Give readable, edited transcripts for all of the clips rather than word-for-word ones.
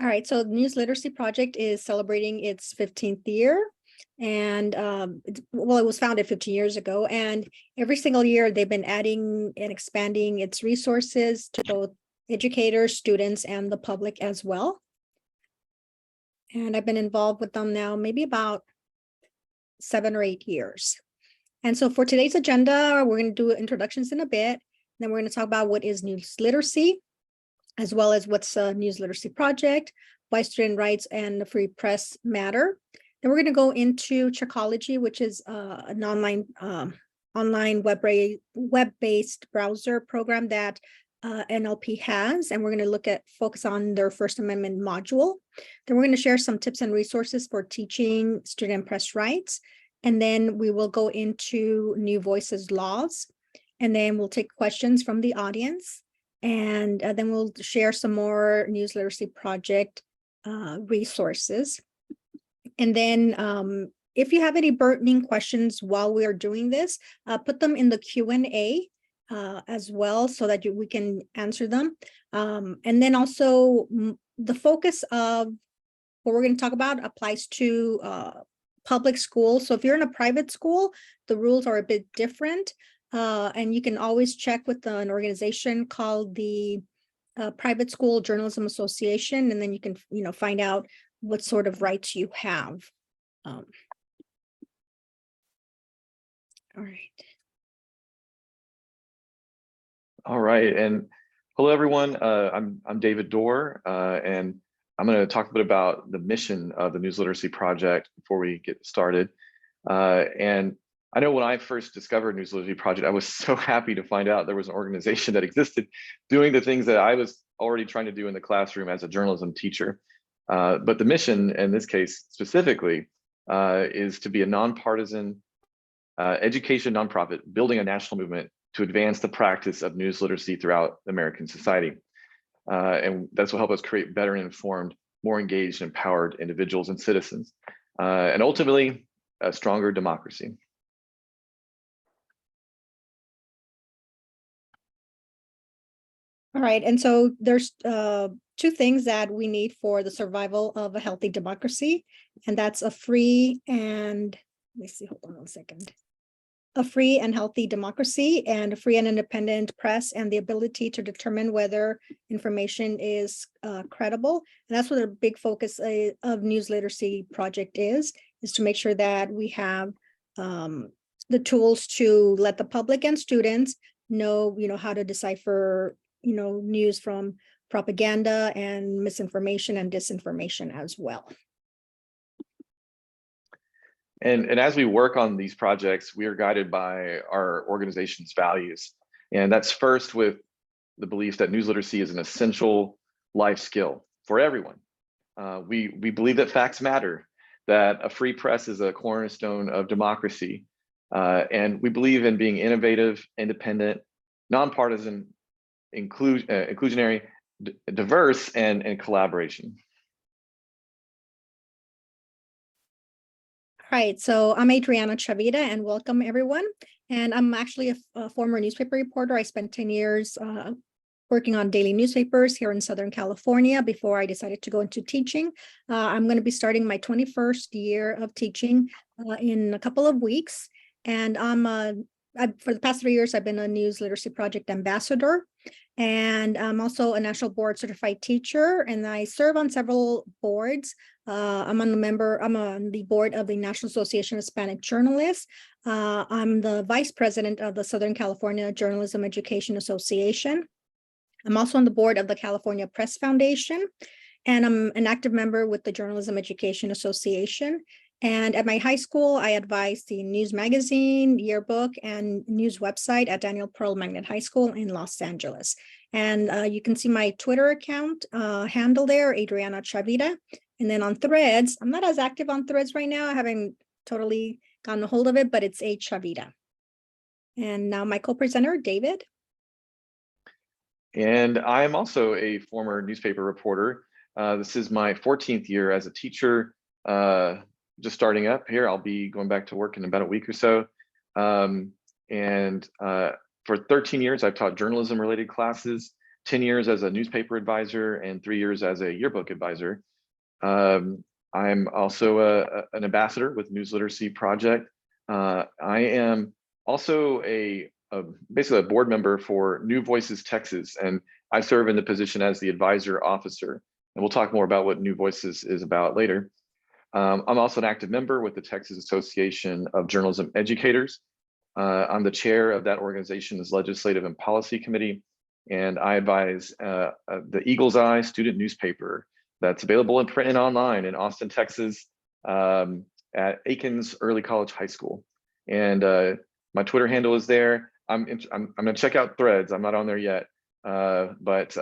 All right, so the News Literacy Project is celebrating its 15th year. And it was founded 15 years ago. And every single year, they've been adding and expanding its resources to both educators, students, and the public as well. And I've been involved with them now maybe about 7 or 8 years. And so for today's agenda, we're going to do introductions in a bit. Then we're going to talk about what is news literacy, as well as what's a news literacy project, why student rights and the free press matter. Then we're going to go into Checkology, which is an online web-based browser program that NLP has, and we're going to focus on their First Amendment module. Then we're going to share some tips and resources for teaching student press rights. And then we will go into New Voices laws, and then we'll take questions from the audience. And then we'll share some more News Literacy Project resources. And then if you have any burning questions while we are doing this, put them in the Q&A as well so that we can answer them. And then also the focus of what we're going to talk about applies to public schools. So if you're in a private school, the rules are a bit different. And you can always check with an organization called the Private School Journalism Association, and then you can, find out what sort of rights you have. All right. All right, and hello everyone. I'm David Doerr, and I'm going to talk a bit about the mission of the News Literacy Project before we get started. And I know when I first discovered News Literacy Project, I was so happy to find out there was an organization that existed doing the things that I was already trying to do in the classroom as a journalism teacher. But the mission, in this case specifically, is to be a nonpartisan education nonprofit building a national movement to advance the practice of news literacy throughout American society. And that's what help us create better informed, more engaged, empowered individuals and citizens, and ultimately a stronger democracy. All right, and so there's 2 things that we need for the survival of a healthy democracy, and that's a free and, let me see, hold on one second. A free and healthy democracy and a free and independent press and the ability to determine whether information is credible. And that's what the big focus of News Literacy Project is to make sure that we have the tools to let the public and students know, how to decipher, news from propaganda and misinformation and disinformation as well. And as we work on these projects, we are guided by our organization's values. And that's first with the belief that news literacy is an essential life skill for everyone. We believe that facts matter, that a free press is a cornerstone of democracy. And we believe in being innovative, independent, nonpartisan, inclusionary, diverse, and collaboration. Right, so I'm Adriana Chavira, and welcome everyone. And I'm actually a former newspaper reporter. I spent 10 years working on daily newspapers here in Southern California before I decided to go into teaching. I'm going to be starting my 21st year of teaching in a couple of weeks. And for the past 3 years, I've been a News Literacy Project ambassador. And I'm also a national board certified teacher, and I serve on several boards. I'm on the board of the National Association of Hispanic Journalists. I'm the vice president of the Southern California Journalism Education Association. I'm also on the board of the California Press Foundation, and I'm an active member with the Journalism Education Association. And at my high school, I advised the news magazine, yearbook, and news website at Daniel Pearl Magnet High School in Los Angeles. And you can see my Twitter account handle there, Adriana Chavira. And then on Threads, I'm not as active on Threads right now. I haven't totally gotten a hold of it, but it's A Chavira. And now my co-presenter, David. And I'm also a former newspaper reporter. This is my 14th year as a teacher. Just starting up here. I'll be going back to work in about a week or so. For 13 years, I've taught journalism related classes 10 years as a newspaper advisor and 3 years as a yearbook advisor. I'm also an ambassador with News Literacy Project. I am also basically a board member for New Voices Texas, and I serve in the position as the advisor officer. And we'll talk more about what New Voices is about later. I'm also an active member with the Texas Association of Journalism Educators. I'm the chair of that organization's Legislative and Policy Committee, and I advise the Eagle's Eye student newspaper that's available in print and online in Austin, Texas, at Aikens Early College High School. And my Twitter handle is there. I'm going to check out Threads. I'm not on there yet, but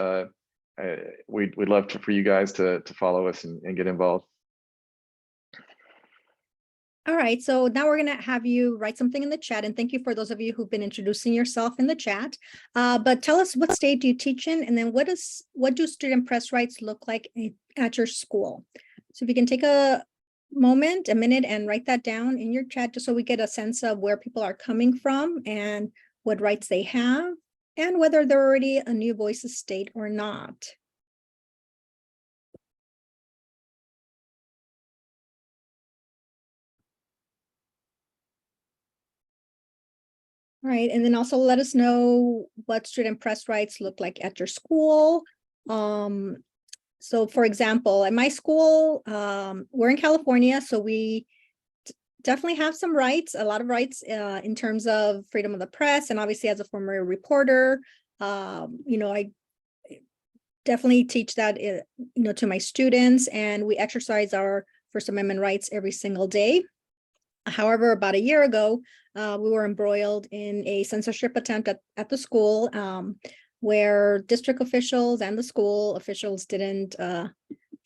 we'd love for you guys to follow us and get involved. All right, so now we're going to have you write something in the chat, and thank you for those of you who've been introducing yourself in the chat. But tell us, what state do you teach in, and then what do student press rights look like at your school? So if you can take a minute, and write that down in your chat, just so we get a sense of where people are coming from and what rights they have, and whether they're already a New Voices state or not. All right, and then also let us know what student press rights look like at your school. So for example, at my school, we're in California, so we definitely have some rights, a lot of rights in terms of freedom of the press. And obviously as a former reporter, I definitely teach that, to my students, and we exercise our First Amendment rights every single day. However, about a year ago, we were embroiled in a censorship attempt at the school, where district officials and the school officials didn't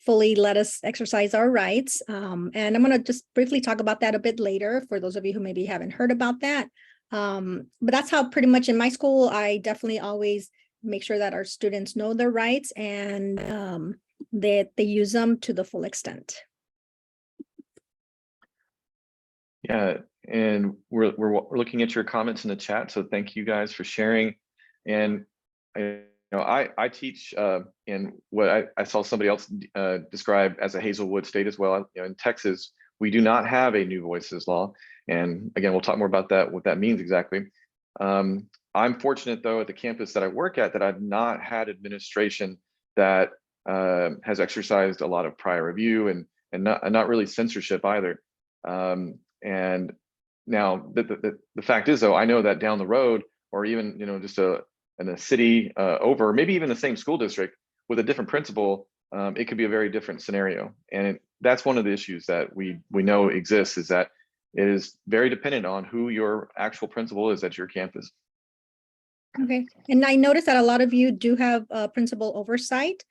fully let us exercise our rights. And I'm going to just briefly talk about that a bit later for those of you who maybe haven't heard about that. But that's how pretty much in my school, I definitely always make sure that our students know their rights and that they use them to the full extent. Yeah, and we're looking at your comments in the chat, so thank you guys for sharing. And I teach in what I saw somebody else describe as a Hazelwood state as well. In Texas, we do not have a New Voices law, and again, we'll talk more about that, what that means exactly. I'm fortunate though at the campus that I work at that I've not had administration that has exercised a lot of prior review and not really censorship either. And now the fact is though, I know that down the road, or even just in a city over, maybe even the same school district with a different principal, it could be a very different scenario. And that's one of the issues that we know exists, is that it is very dependent on who your actual principal is at your campus. Okay, and I noticed that a lot of you do have principal oversight.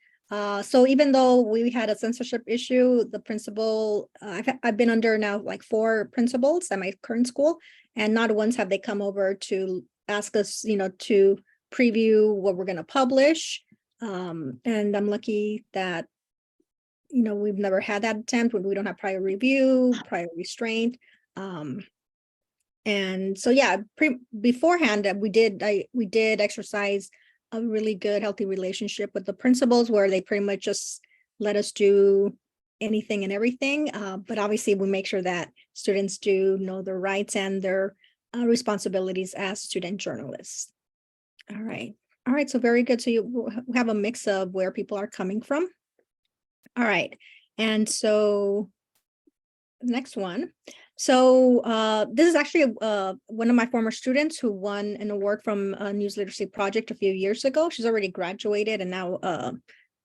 So even though we had a censorship issue, the principal, I've been under now like 4 principals at my current school, and not once have they come over to ask us, to preview what we're going to publish. And I'm lucky that, we've never had that attempt when we don't have prior review, prior restraint. And so, yeah, beforehand, we did exercise a really good, healthy relationship with the principals, where they pretty much just let us do anything and everything. But obviously, we make sure that students do know their rights and their responsibilities as student journalists. All right. So very good. So you have a mix of where people are coming from. All right. And so next one. So this is actually one of my former students who won an award from a News Literacy Project a few years ago. She's already graduated and now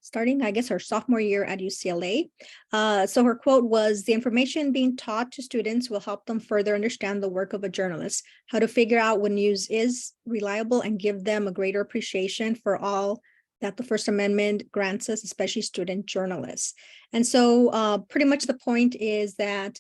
starting, I guess, her sophomore year at UCLA. So her quote was, "The information being taught to students will help them further understand the work of a journalist, how to figure out when news is reliable, and give them a greater appreciation for all that the First Amendment grants us, especially student journalists." And so pretty much the point is that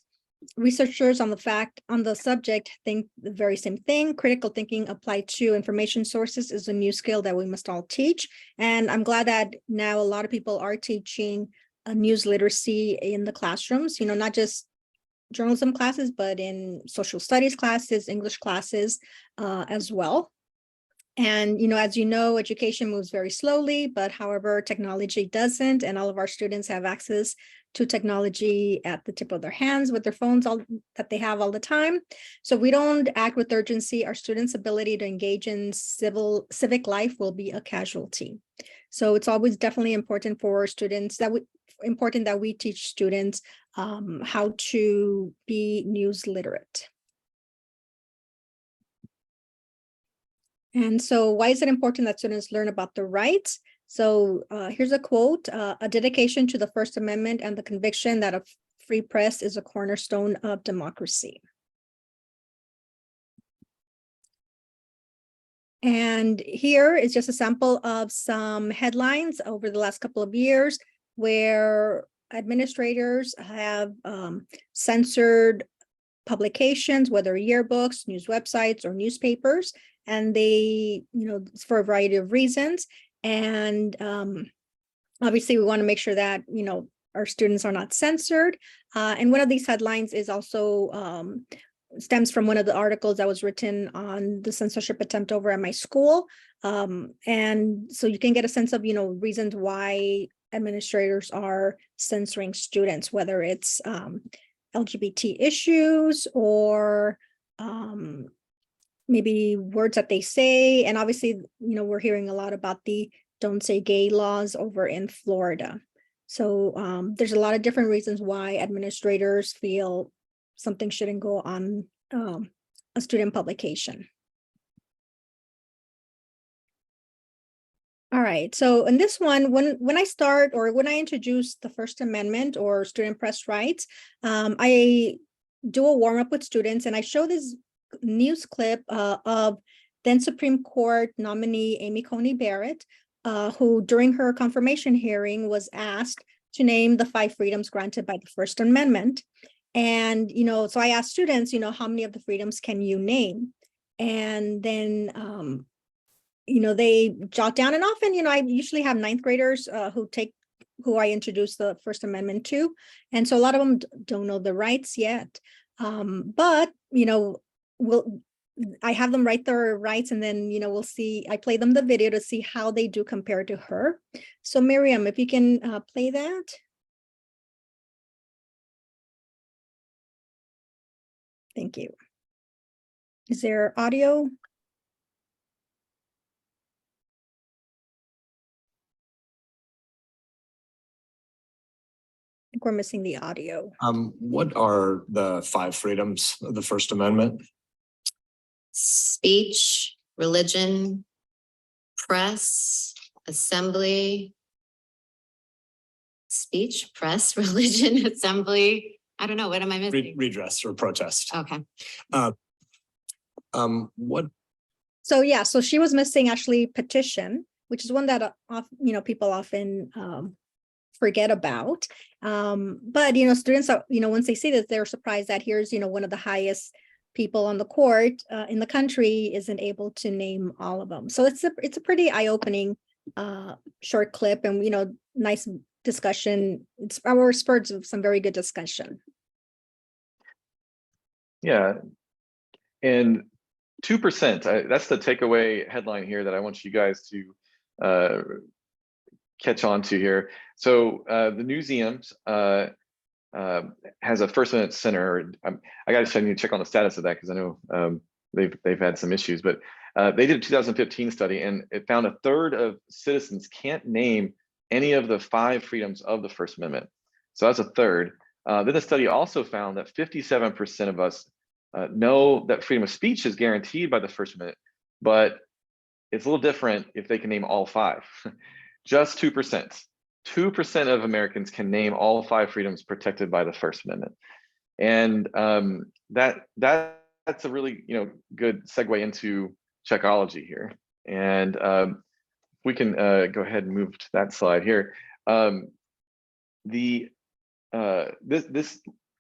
researchers on the subject think the very same thing. Critical thinking applied to information sources is a new skill that we must all teach. And I'm glad that now a lot of people are teaching news literacy in the classrooms, not just journalism classes, but in social studies classes, English classes as well. And, as you know, education moves very slowly, but however, technology doesn't, and all of our students have access to technology at the tip of their hands with their phones that they have all the time. So if we don't act with urgency, our students' ability to engage in civic life will be a casualty. So it's always definitely important for students that we teach students how to be news literate. And so why is it important that students learn about their rights? So here's a quote, a dedication to the First Amendment and the conviction that a free press is a cornerstone of democracy. And here is just a sample of some headlines over the last couple of years where administrators have censored publications, whether yearbooks, news websites, or newspapers, and they, for a variety of reasons. And obviously, we want to make sure that, our students are not censored. And one of these headlines is also stems from one of the articles that was written on the censorship attempt over at my school. And so you can get a sense of, reasons why administrators are censoring students, whether it's LGBT issues or maybe words that they say. And obviously, we're hearing a lot about the don't say gay laws over in Florida. So there's a lot of different reasons why administrators feel something shouldn't go on a student publication. All right, so in this one, when I introduce the First Amendment or student press rights, I do a warm up with students and I show this news clip of then Supreme Court nominee Amy Coney Barrett, who during her confirmation hearing was asked to name the 5 freedoms granted by the First Amendment. And, so I asked students, how many of the freedoms can you name? And then, they jot down, and often, I usually have 9th graders who I introduce the First Amendment to. And so a lot of them don't know the rights yet. But, I have them write their rights, and then, we'll see, I play them the video to see how they do compared to her. So Miriam, if you can play that. Thank you. Is there audio? I think we're missing the audio. What are the 5 freedoms of the First Amendment? Speech, religion, press, assembly, speech, press, religion, assembly. I don't know. What am I missing? Redress or protest. Okay. What? So yeah, so she was missing actually petition, which is one that people often forget about. But students are, once they see this, they're surprised that here's one of the highest people on the court in the country isn't able to name all of them. So it's a pretty eye-opening short clip, and nice discussion. It's our spurts of some very good discussion. Yeah, and 2%, that's the takeaway headline here that I want you guys to catch on to here. So the Newseums has a First Amendment Center. I got to check on the status of that because I know they've had some issues, but they did a 2015 study and it found a third of citizens can't name any of the 5 freedoms of the First Amendment. So that's a third. Then the study also found that 57% of us know that freedom of speech is guaranteed by the First Amendment, but it's a little different if they can name all 5. Just 2%. 2% of Americans can name all 5 freedoms protected by the First Amendment. And that's a really good segue into Checkology here. And we can go ahead and move to that slide here. This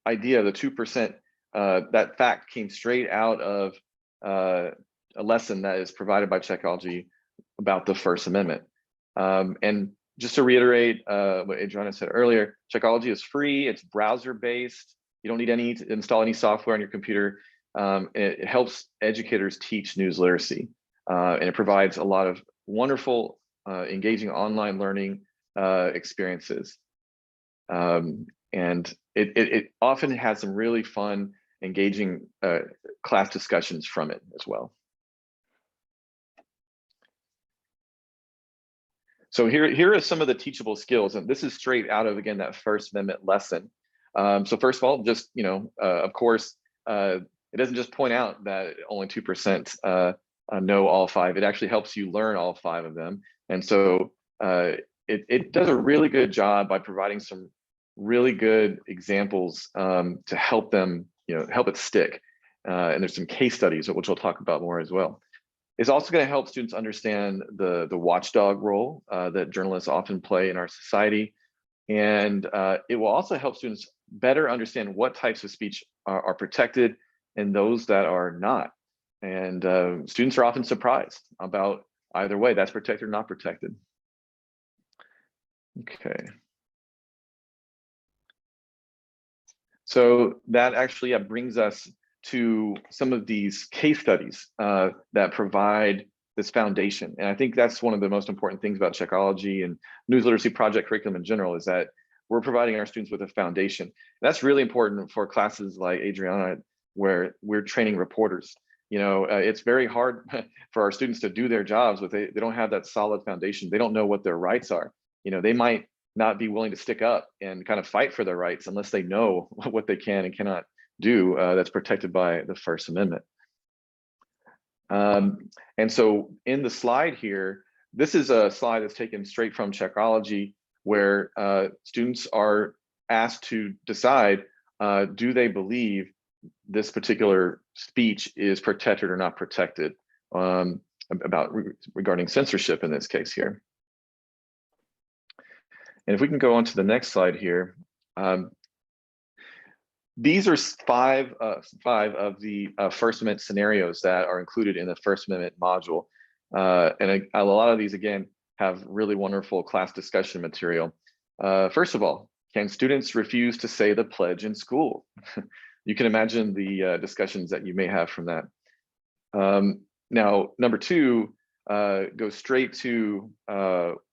idea of the 2%, that fact came straight out of a lesson that is provided by Checkology about the First Amendment. And just to reiterate what Adriana said earlier, Checkology is free, it's browser-based, you don't need to install any software on your computer. It helps educators teach news literacy. and it provides a lot of wonderful, engaging online learning experiences. And it often has some really fun, engaging class discussions from it as well. So here are some of the teachable skills, and this is straight out of, again, that First Amendment lesson. So first of all, just, of course, it doesn't just point out that only 2% know all 5. It actually helps you learn all 5 of them. And so it does a really good job by providing some really good examples to help them, help it stick. And there's some case studies, which we'll talk about more as well. It's also going to help students understand the watchdog role that journalists often play in our society. And it will also help students better understand what types of speech are protected and those that are not. And students are often surprised about either way, that's protected or not protected. Okay. So that actually brings us to some of these case studies that provide this foundation. And I think that's one of the most important things about Checkology and News Literacy Project curriculum in general, is that we're providing our students with a foundation. And that's really important for classes like Adriana, where we're training reporters. It's very hard for our students to do their jobs, but they don't have that solid foundation. They don't know what their rights are. They might not be willing to stick up and kind of fight for their rights unless they know what they can and cannot do that's protected by the First Amendment. And so in the slide here, this is a slide that's taken straight from Checkology, where students are asked to decide, do they believe this particular speech is protected or not protected, regarding censorship in this case here. And if we can go on to the next slide here, these are five of the First Amendment scenarios that are included in the First Amendment module. And a lot of these, again, have really wonderful class discussion material. First of all, can students refuse to say the pledge in school? You can imagine the discussions that you may have from that. Now, number 2 goes straight to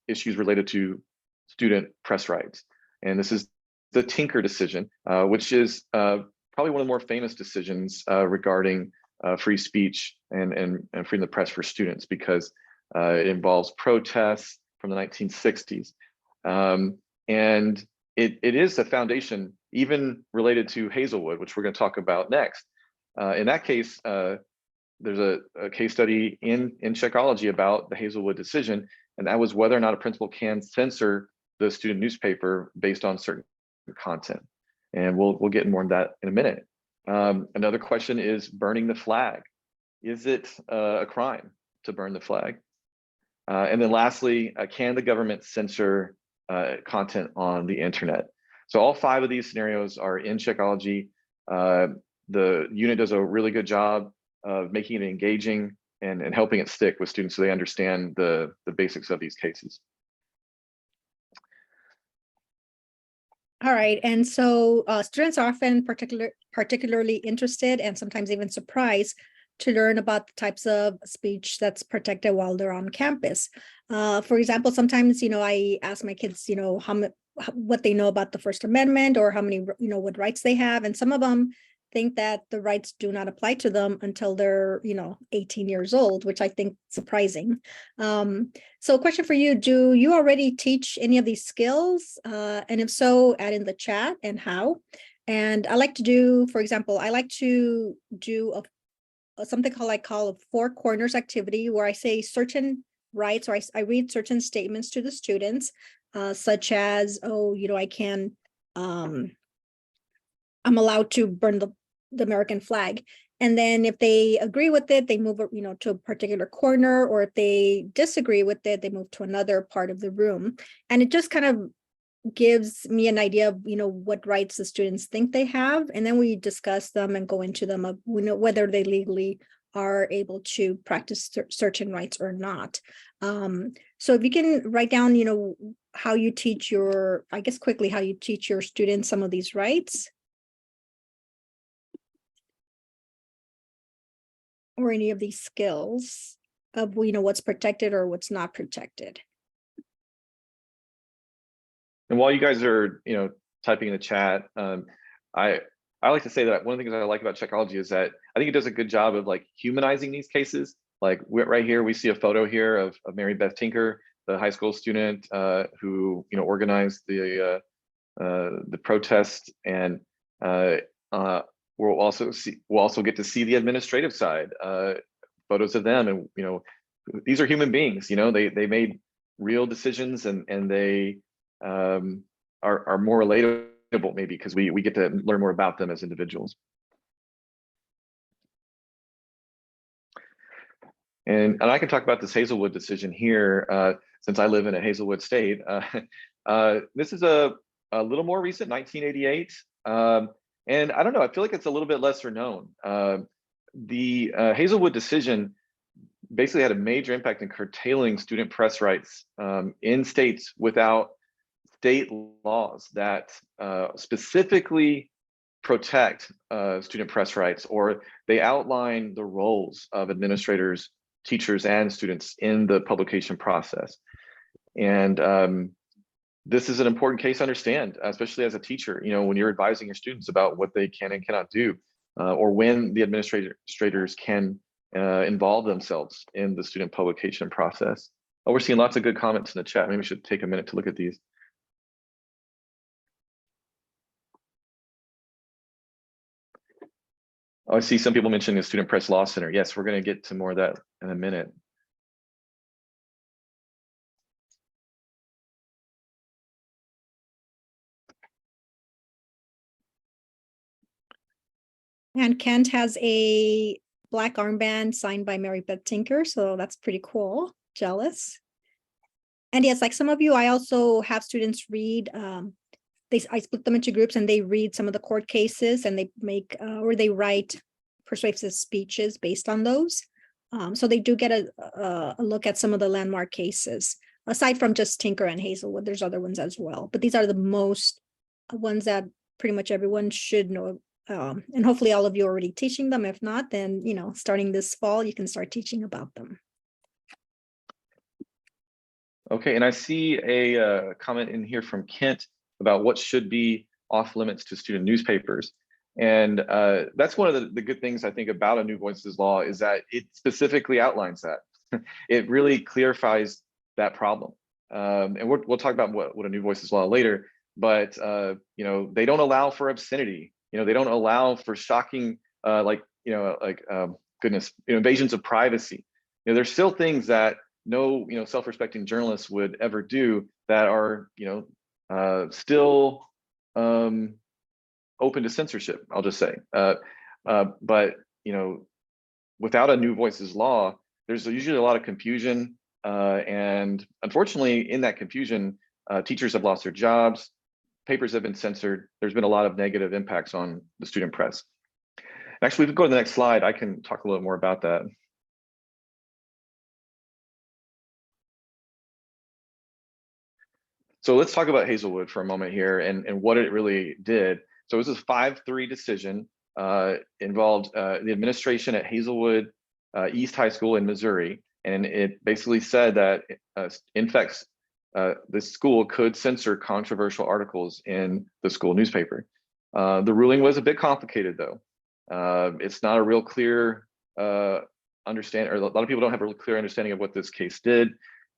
issues related to student press rights. And this is the Tinker decision, which is probably one of the more famous decisions regarding free speech and freedom of the press for students, because it involves protests from the 1960s. And it is a foundation even related to Hazelwood, which we're going to talk about next. In that case, there's a case study in Checkology about the Hazelwood decision, and that was whether or not a principal can censor the student newspaper based on certain content. And we'll get more into that in a minute. Another question is burning the flag. Is it a crime to burn the flag? And then lastly, can the government censor content on the internet? So all 5 of these scenarios are in Checkology. The unit does a really good job of making it engaging and helping it stick with students so they understand the basics of these cases. All right, and so students are often particularly interested and sometimes even surprised to learn about the types of speech that's protected while they're on campus. For example, sometimes, I ask my kids, what they know about the First Amendment, or how many, what rights they have. And some of them think that the rights do not apply to them until they're, 18 years old, which I think surprising. So a question for you, do you already teach any of these skills? And if so, add in the chat and how. And I like to do, for example, I like to do something I call a 4 corners activity, where I say certain rights, or I read certain statements to the students, such as, I can, I'm allowed to burn the American flag. And then if they agree with it, they move, to a particular corner, or if they disagree with it, they move to another part of the room. And it just kind of gives me an idea of, what rights the students think they have. And then we discuss them and go into them of, whether they legally are able to practice certain rights or not. So if you can write down, how you teach quickly how you teach your students some of these rights, or any of these skills. of, what's protected or what's not protected. And while you guys are, typing in the chat, I like to say that one of the things I like about Checkology is that I think it does a good job of like humanizing these cases. Like right here, we see a photo here of Mary Beth Tinker, the high school student who organized the protest, and we'll also get to see the administrative side, photos of them, and these are human beings. They made real decisions, and they are more relatable maybe because we get to learn more about them as individuals. And I can talk about this Hazelwood decision here, since I live in a Hazelwood state. This is a little more recent, 1988. And I don't know, I feel like it's a little bit lesser known. The Hazelwood decision basically had a major impact in curtailing student press rights in states without state laws that specifically protect student press rights, or they outline the roles of administrators, teachers, and students in the publication process. And this is an important case to understand, especially as a teacher, when you're advising your students about what they can and cannot do, or when the administrators can involve themselves in the student publication process. Oh, we're seeing lots of good comments in the chat. Maybe we should take a minute to look at these. Oh, I see some people mentioning the Student Press Law Center. Yes, we're going to get to more of that in a minute. And Kent has a black armband signed by Mary Beth Tinker, so that's pretty cool. Jealous. And yes, like some of you, I also have students read. I split them into groups, and they read some of the court cases, and they make or they write persuasive speeches based on those. So they do get a look at some of the landmark cases. Aside from just Tinker and Hazelwood, there's other ones as well. But these are the most ones that pretty much everyone should know. And hopefully all of you are already teaching them. If not, then, starting this fall, you can start teaching about them. Okay, and I see a comment in here from Kent about what should be off limits to student newspapers. And that's one of the good things I think about a New Voices law, is that it specifically outlines that. It really clarifies that problem. And we'll talk about what a New Voices law later, but they don't allow for obscenity. They don't allow for shocking, goodness, invasions of privacy. There's still things that no self-respecting journalists would ever do that are still open to censorship, I'll just say. But without a New Voices law, there's usually a lot of confusion, and unfortunately in that confusion, teachers have lost their jobs, papers have been censored. There's been a lot of negative impacts on the student press. Actually, if we go to the next slide, I can talk a little more about that. So let's talk about Hazelwood for a moment here and what it really did. So it was a 5-3 decision, involved the administration at Hazelwood East High School in Missouri. And it basically said that in fact, the school could censor controversial articles in the school newspaper. The ruling was a bit complicated though. It's not a real clear understanding, or a lot of people don't have a clear understanding of what this case did.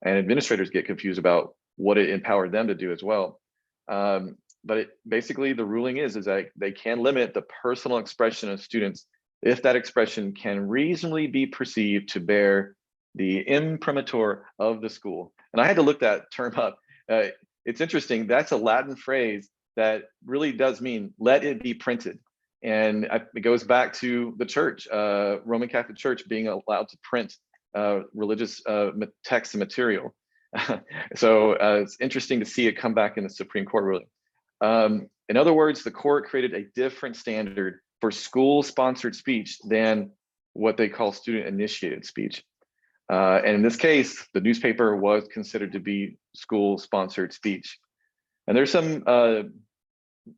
And administrators get confused about what it empowered them to do as well. But basically the ruling is that they can limit the personal expression of students if that expression can reasonably be perceived to bear the imprimatur of the school. And I had to look that term up. It's interesting, that's a Latin phrase that really does mean let it be printed. And it goes back to the church, Roman Catholic Church being allowed to print religious text and material. So it's interesting to see it come back in the Supreme Court ruling. In other words, the court created a different standard for school-sponsored speech than what they call student-initiated speech. And in this case, the newspaper was considered to be school-sponsored speech. And there's some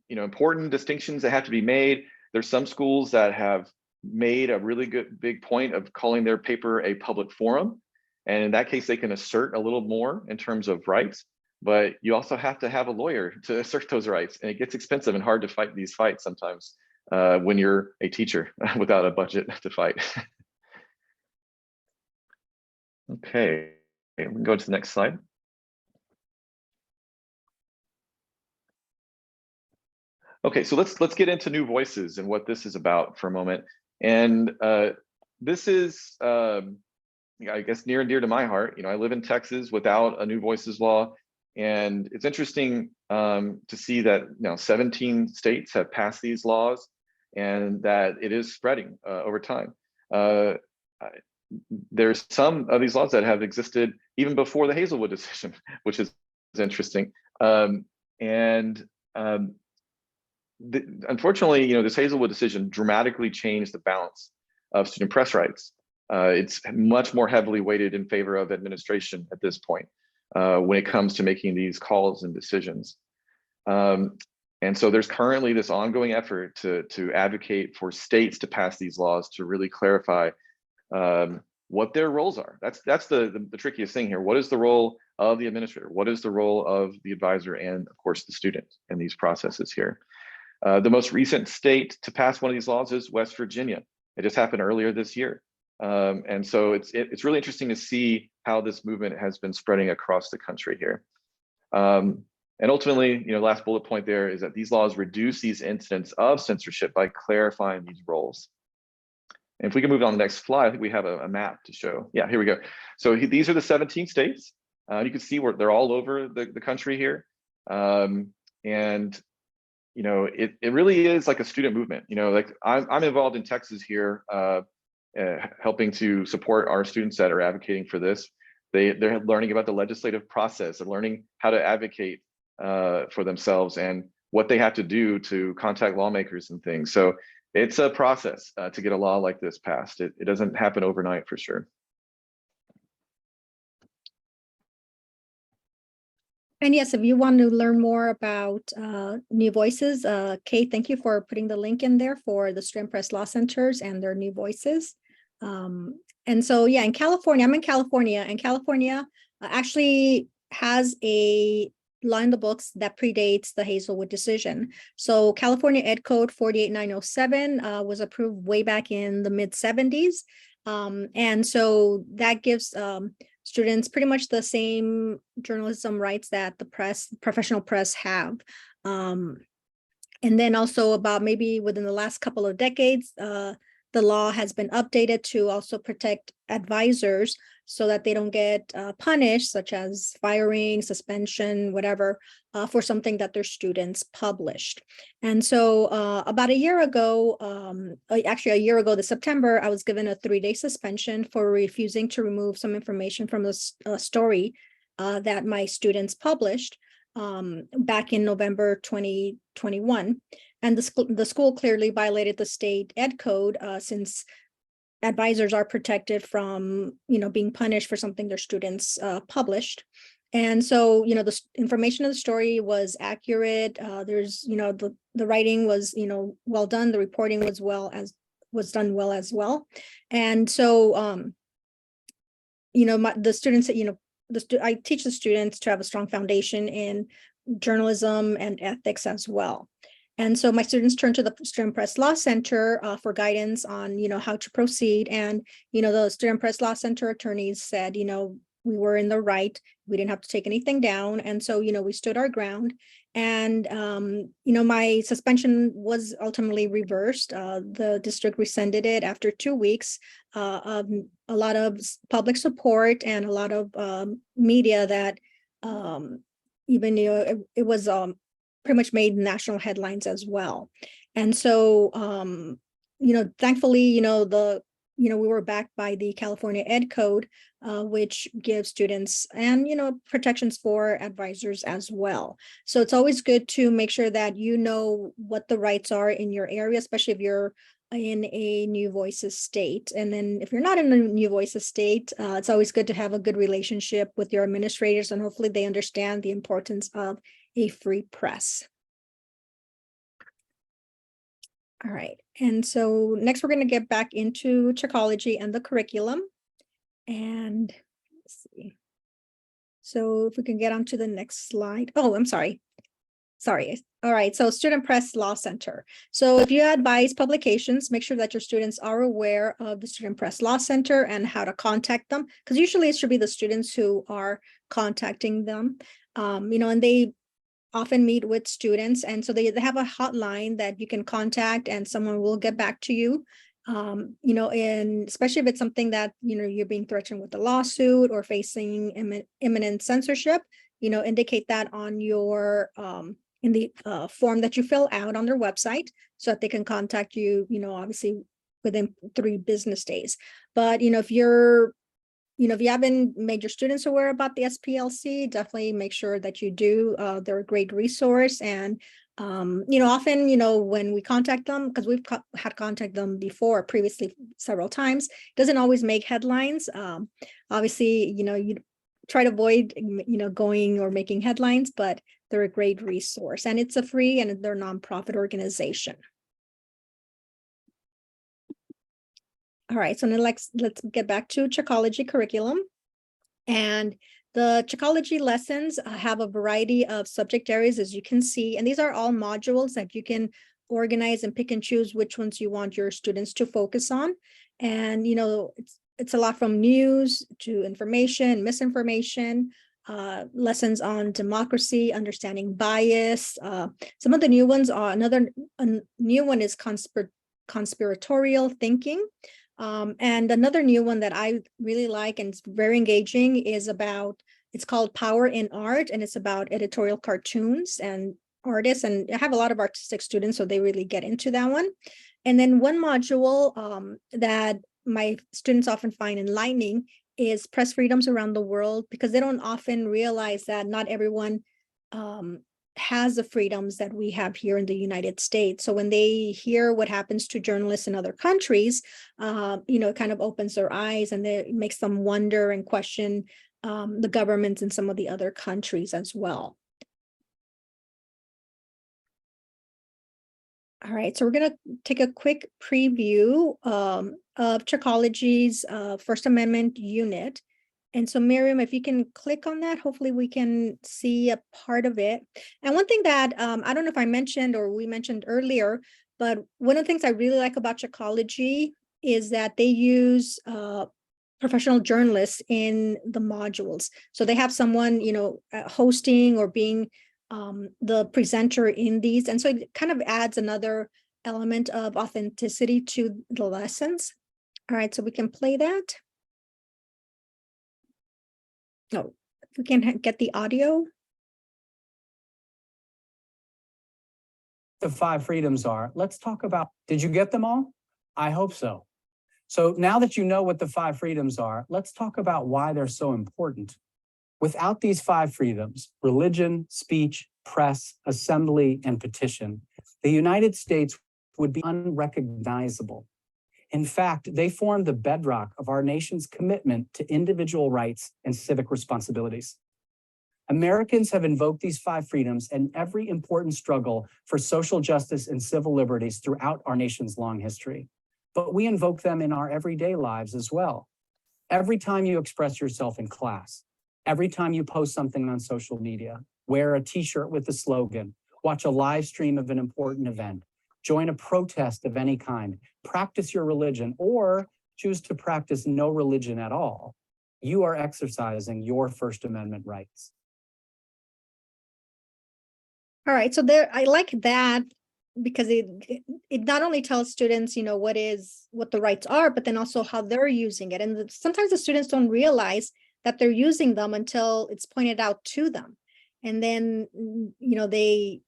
important distinctions that have to be made. There's some schools that have made a really good big point of calling their paper a public forum. And in that case, they can assert a little more in terms of rights, but you also have to have a lawyer to assert those rights. And it gets expensive and hard to fight these fights sometimes when you're a teacher without a budget to fight. Okay, we can go to the next slide. Okay, so let's get into new voices and what this is about for a moment. And this is, I guess, near and dear to my heart. I live in Texas without a new voices law, and it's interesting to see that 17 states have passed these laws, and that it is spreading over time. There's some of these laws that have existed even before the Hazelwood decision, which is interesting. Unfortunately, this Hazelwood decision dramatically changed the balance of student press rights. It's much more heavily weighted in favor of administration at this point when it comes to making these calls and decisions. And so there's currently this ongoing effort to advocate for states to pass these laws to really clarify what their roles are. That's the trickiest thing here. What is the role of the administrator? What is the role of the advisor and, of course, the student in these processes here? The most recent state to pass one of these laws is West Virginia. It just happened earlier this year. And so it's really interesting to see how this movement has been spreading across the country here. And ultimately, last bullet point there is that these laws reduce these incidents of censorship by clarifying these roles. And if we can move on to the next slide, I think we have a map to show. Yeah, here we go. So these are the 17 states. You can see where they're all over the country here. It really is like a student movement. Like I'm involved in Texas here, helping to support our students that are advocating for this. They're learning about the legislative process and learning how to advocate for themselves and what they have to do to contact lawmakers and things. So it's a process to get a law like this passed. It doesn't happen overnight for sure. And yes, if you want to learn more about new voices, Kate, thank you for putting the link in there for the Student Press Law Centers and their new voices. And so, yeah, in California, I'm in California, and California actually has a law in the books that predates the Hazelwood decision. So California Ed Code 48907 was approved way back in the mid-70s. And so that gives students pretty much the same journalism rights that the professional press have. And then also about maybe within the last couple of decades, the law has been updated to also protect advisors so that they don't get punished, such as firing, suspension, whatever, for something that their students published. And so about a year ago, actually a year ago this September, I was given a 3-day suspension for refusing to remove some information from the story that my students published back in November 2021. And the school clearly violated the state ed code since advisors are protected from, being punished for something their students published. And so, the information of the story was accurate. There's, the writing was, well done. The reporting was done well as well. And so, the students that, I teach the students to have a strong foundation in journalism and ethics as well. And so my students turned to the Student Press Law Center for guidance on, how to proceed. And, the Student Press Law Center attorneys said, we were in the right. We didn't have to take anything down. And so, we stood our ground. And, my suspension was ultimately reversed. The district rescinded it after 2 weeks of a lot of public support and a lot of media that even, it was pretty much made national headlines as well. And so, thankfully, we were backed by the California Ed Code, which gives students and, protections for advisors as well. So it's always good to make sure that you know what the rights are in your area, especially if you're in a New Voices state. And then if you're not in a New Voices state, it's always good to have a good relationship with your administrators, and hopefully they understand the importance of a free press. All right, and so next we're going to get back into Checology and the curriculum. And let's see. So if we can get on to the next slide. Oh, I'm sorry. Sorry. All right. So Student Press Law Center. So if you advise publications, make sure that your students are aware of the Student Press Law Center and how to contact them, because usually it should be the students who are contacting them. And they often meet with students. And so they have a hotline that you can contact and someone will get back to you. And especially if it's something that, you're being threatened with a lawsuit or facing imminent censorship, indicate that on your, in the form that you fill out on their website so that they can contact you, obviously within 3 business days. But, if you haven't made your students aware about the SPLC, definitely make sure that you do. They're a great resource. And, often, when we contact them, because we've had contact them before previously several times, doesn't always make headlines. Obviously, you try to avoid, going or making headlines, but they're a great resource, and it's a free and they're a nonprofit organization. All right, so now let's get back to Checology curriculum. And the Checology lessons have a variety of subject areas, as you can see, and these are all modules that you can organize and pick and choose which ones you want your students to focus on. And, it's a lot from news to information, misinformation, lessons on democracy, understanding bias. Some of the new ones are a new one is conspiratorial thinking. And another new one that I really like and it's very engaging is it's called Power in Art, and it's about editorial cartoons and artists. And I have a lot of artistic students, so they really get into that one. And then one module that my students often find enlightening is press freedoms around the world, because they don't often realize that not everyone has the freedoms that we have here in the United States. So when they hear what happens to journalists in other countries, it kind of opens their eyes and it makes them wonder and question the governments in some of the other countries as well. All right, so we're going to take a quick preview of Checology's First Amendment unit. And so Miriam, if you can click on that, hopefully we can see a part of it. And one thing that I don't know if I mentioned or we mentioned earlier, but one of the things I really like about Checology is that they use professional journalists in the modules. So they have someone, hosting or being the presenter in these. And so it kind of adds another element of authenticity to the lessons. All right, so we can play that. Oh, if we can get the audio. The 5 freedoms are, let's talk about, did you get them all? I hope so. So now that you know what the 5 freedoms are, let's talk about why they're so important. Without these 5 freedoms, religion, speech, press, assembly, and petition, the United States would be unrecognizable. In fact, they form the bedrock of our nation's commitment to individual rights and civic responsibilities. Americans have invoked these 5 freedoms in every important struggle for social justice and civil liberties throughout our nation's long history. But we invoke them in our everyday lives as well. Every time you express yourself in class, every time you post something on social media, wear a t-shirt with the slogan, watch a live stream of an important event, join a protest of any kind, practice your religion, or choose to practice no religion at all, you are exercising your First Amendment rights. All right, so I like that because it not only tells students, what the rights are, but then also how they're using it. And sometimes the students don't realize that they're using them until it's pointed out to them. And then, they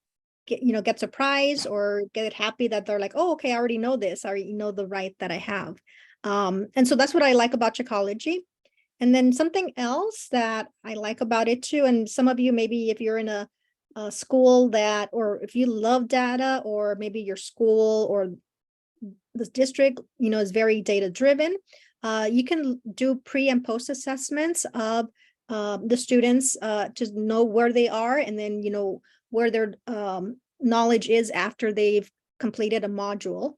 get surprised or get happy that they're like, oh, okay, I already know this. I already know the right that I have. And so that's what I like about Checology. And then something else that I like about it too, and some of you, maybe if you're in a school or if you love data, or maybe your school or the district, is very data driven, you can do pre and post assessments of the students to know where they are, and then, where their knowledge is after they've completed a module.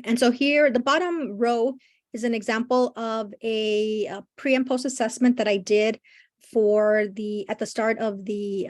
And so here, the bottom row is an example of a pre and post assessment that I did for at the start of the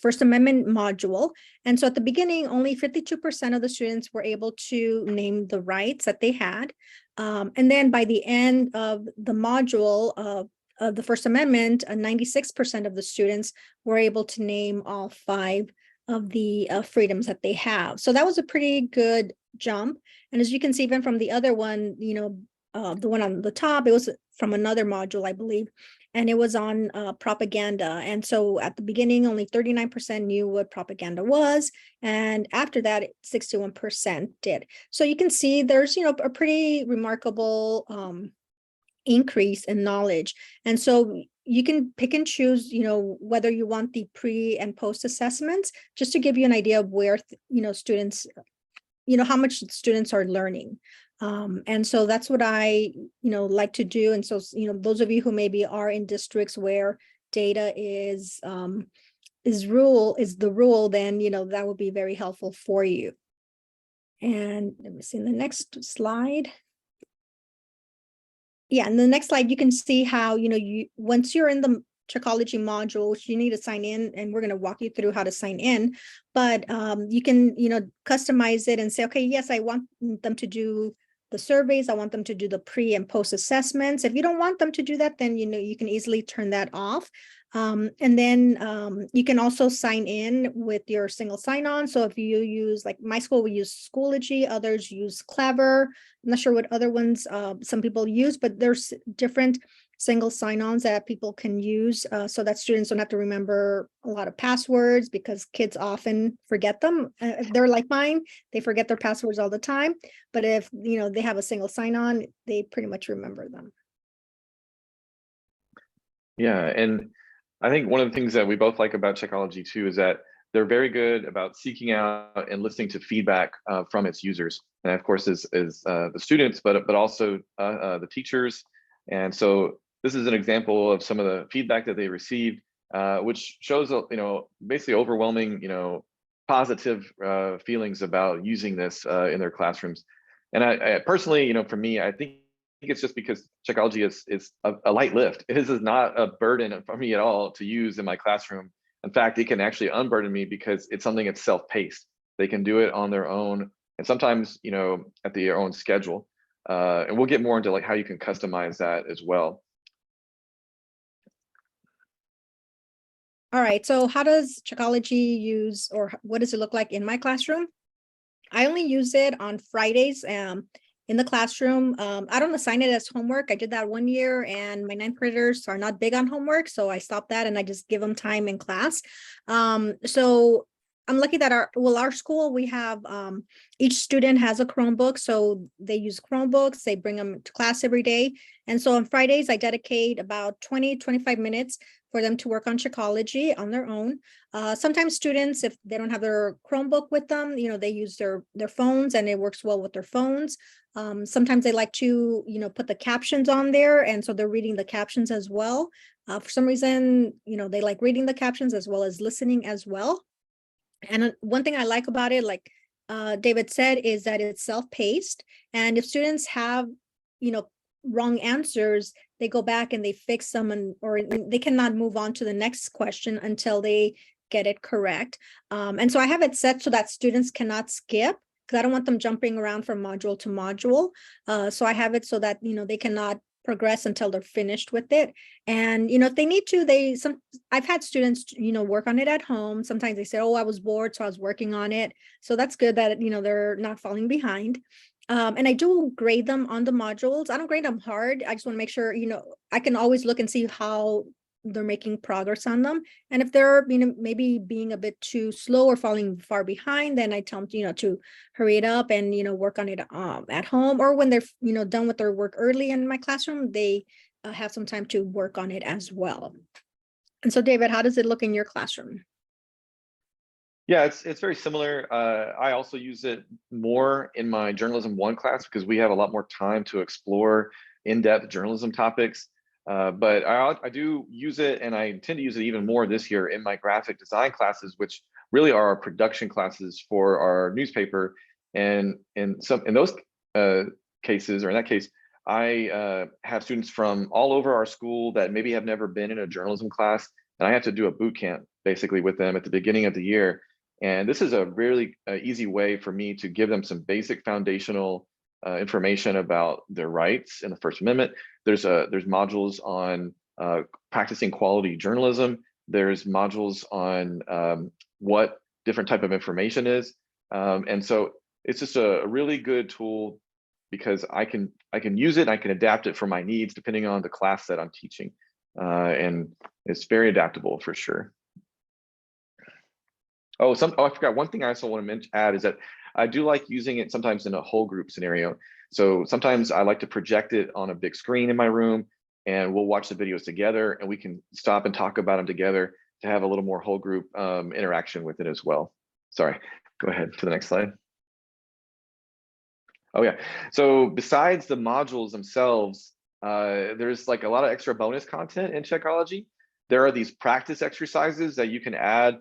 First Amendment module. And so at the beginning, only 52% of the students were able to name the rights that they had. And then by the end of the module of the First Amendment, 96% of the students were able to name all 5 of the freedoms that they have. So that was a pretty good jump. And as you can see, even from the other one, the one on the top, it was from another module, I believe, and it was on propaganda. And so at the beginning, only 39% knew what propaganda was. And after that, 61% did. So you can see there's, a pretty remarkable increase in knowledge. And so you can pick and choose, whether you want the pre and post assessments, just to give you an idea of where, students, how much students are learning. And so that's what I, like to do. And so, those of you who maybe are in districts where data is the rule, then, that would be very helpful for you. And let me see in the next slide. Yeah, in the next slide, you can see how, once you're in the Trichology module, which you need to sign in, and we're going to walk you through how to sign in, but you can, customize it and say, okay, yes, I want them to do the surveys. I want them to do the pre and post assessments. If you don't want them to do that, then, you can easily turn that off. And then you can also sign in with your single sign-on. So if you use, like my school, we use Schoology, others use Clever. I'm not sure what other ones some people use, but there's different single sign-ons that people can use so that students don't have to remember a lot of passwords, because kids often forget them. If they're like mine, they forget their passwords all the time. But if, they have a single sign-on, they pretty much remember them. Yeah, and I think one of the things that we both like about Trichology too is that they're very good about seeking out and listening to feedback from its users, and of course is the students, but also the teachers. And so this is an example of some of the feedback that they received, which shows basically overwhelming positive feelings about using this in their classrooms. And I personally, for me, I think it's just because Trichology is a light lift. This is not a burden for me at all to use in my classroom. In fact, it can actually unburden me because it's something that's self-paced. They can do it on their own, and sometimes, at their own schedule. And we'll get more into like how you can customize that as well. All right, so how does Trichology use, or what does it look like in my classroom? I only use it on Fridays in the classroom. I don't assign it as homework. I did that one year, and my 9th graders are not big on homework, so I stopped that and I just give them time in class. So I'm lucky that our school, we have each student has a Chromebook, so they use Chromebooks. They bring them to class every day. And so on Fridays, I dedicate about 20-25 minutes for them to work on Trichology on their own. Sometimes students, if they don't have their Chromebook with them, they use their phones, and it works well with their phones. Sometimes they like to, put the captions on there, and so they're reading the captions as well. For some reason, they like reading the captions as well as listening as well. And one thing I like about it, like David said, is that it's self-paced. And if students have, wrong answers, they go back and they fix them, or they cannot move on to the next question until they get it correct. And so I have it set so that students cannot skip, because I don't want them jumping around from module to module. So I have it so that, they cannot progress until they're finished with it. And, if they need to, I've had students, work on it at home. Sometimes they say, oh, I was bored, so I was working on it. So that's good that, they're not falling behind. And I do grade them on the modules. I don't grade them hard. I just want to make sure, I can always look and see how they're making progress on them. And if they're, maybe being a bit too slow or falling far behind, then I tell them, to hurry it up and, work on it at home, or when they're, done with their work early in my classroom, they have some time to work on it as well. And so, David, how does it look in your classroom? Yeah, it's very similar. I also use it more in my journalism 1 class because we have a lot more time to explore in-depth journalism topics. But I do use it, and I intend to use it even more this year in my graphic design classes, which really are our production classes for our newspaper. And in those cases, or in that case, I have students from all over our school that maybe have never been in a journalism class, and I have to do a boot camp basically with them at the beginning of the year. And this is a really easy way for me to give them some basic foundational information about their rights in the First Amendment. There's modules on practicing quality journalism. There's modules on what different type of information is. And so it's just a really good tool because I can use it and I can adapt it for my needs depending on the class that I'm teaching. And it's very adaptable for sure. I forgot one thing I also want to add is that I do like using it sometimes in a whole group scenario. So sometimes I like to project it on a big screen in my room and we'll watch the videos together and we can stop and talk about them together to have a little more whole group interaction with it as well. Sorry, go ahead to the next slide. Oh yeah, so besides the modules themselves, there's like a lot of extra bonus content in Checkology. There are these practice exercises that you can add